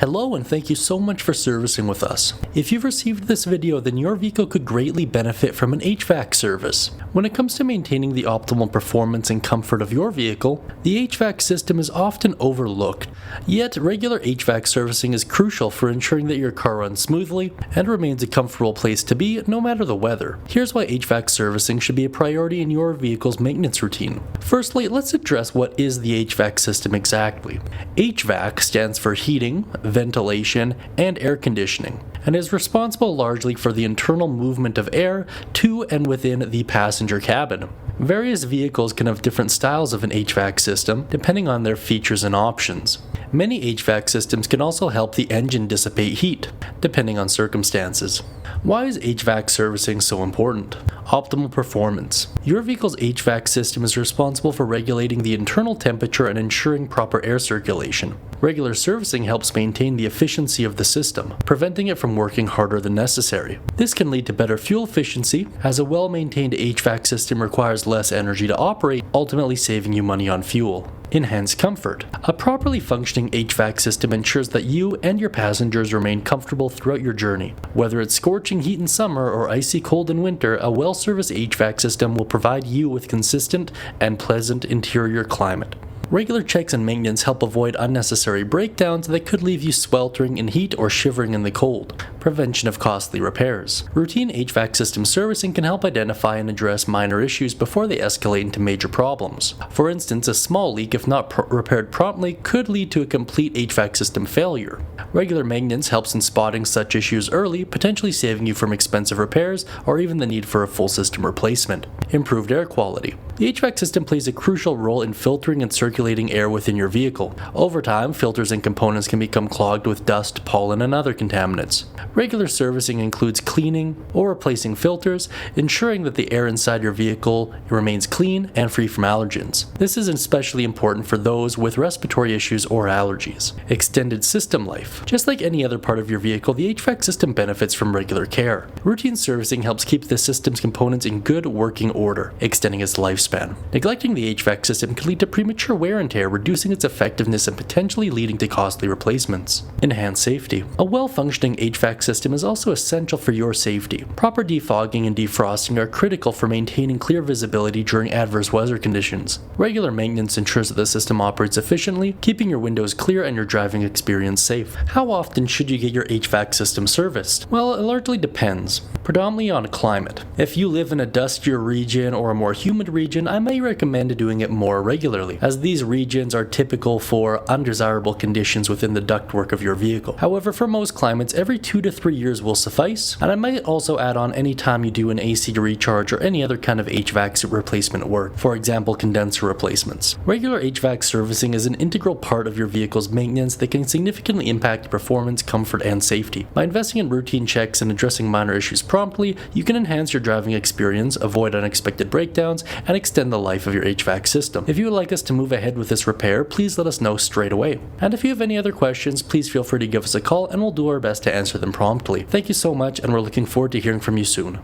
Hello and thank you so much for servicing with us. If you've received this video, then your vehicle could greatly benefit from an HVAC service. When it comes to maintaining the optimal performance and comfort of your vehicle, the HVAC system is often overlooked. Yet, regular HVAC servicing is crucial for ensuring that your car runs smoothly and remains a comfortable place to be no matter the weather. Here's why HVAC servicing should be a priority in your vehicle's maintenance routine. Firstly, let's address what is the HVAC system exactly. HVAC stands for heating, ventilation, and air conditioning, and is responsible largely for the internal movement of air to and within the passenger cabin. Various vehicles can have different styles of an HVAC system depending on their features and options. Many HVAC systems can also help the engine dissipate heat, depending on circumstances. Why is HVAC servicing so important? Optimal performance. Your vehicle's HVAC system is responsible for regulating the internal temperature and ensuring proper air circulation. Regular servicing helps maintain the efficiency of the system, preventing it from working harder than necessary. This can lead to better fuel efficiency, as a well-maintained HVAC system requires less energy to operate, ultimately saving you money on fuel. Enhanced comfort. A properly functioning HVAC system ensures that you and your passengers remain comfortable throughout your journey. Whether it's scorching heat in summer or icy cold in winter, a well-serviced HVAC system will provide you with consistent and pleasant interior climate. Regular checks and maintenance help avoid unnecessary breakdowns that could leave you sweltering in heat or shivering in the cold. Prevention of costly repairs. Routine HVAC system servicing can help identify and address minor issues before they escalate into major problems. For instance, a small leak, if not repaired promptly, could lead to a complete HVAC system failure. Regular maintenance helps in spotting such issues early, potentially saving you from expensive repairs or even the need for a full system replacement. Improved air quality. The HVAC system plays a crucial role in filtering and circulating air within your vehicle. Over time, filters and components can become clogged with dust, pollen, and other contaminants. Regular servicing includes cleaning or replacing filters, ensuring that the air inside your vehicle remains clean and free from allergens. This is especially important for those with respiratory issues or allergies. Extended system life. Just like any other part of your vehicle, the HVAC system benefits from regular care. Routine servicing helps keep the system's components in good working order, extending its lifespan. Neglecting the HVAC system can lead to premature wear and tear, reducing its effectiveness and potentially leading to costly replacements. Enhanced safety. A well-functioning HVAC system is also essential for your safety. Proper defogging and defrosting are critical for maintaining clear visibility during adverse weather conditions. Regular maintenance ensures that the system operates efficiently, keeping your windows clear and your driving experience safe. How often should you get your HVAC system serviced? Well, it largely depends, predominantly on climate. If you live in a dustier region or a more humid region, I may recommend doing it more regularly, as these regions are typical for undesirable conditions within the ductwork of your vehicle. However, for most climates, every 2 to 3 years will suffice, and I might also add on any time you do an AC recharge or any other kind of HVAC replacement work, for example condenser replacements. Regular HVAC servicing is an integral part of your vehicle's maintenance that can significantly impact performance, comfort, and safety. By investing in routine checks and addressing minor issues promptly, you can enhance your driving experience, avoid unexpected breakdowns, and extend the life of your HVAC system. If you would like us to move ahead with this repair, please let us know straight away. And if you have any other questions, please feel free to give us a call and we'll do our best to answer them promptly. Thank you so much, and we're looking forward to hearing from you soon.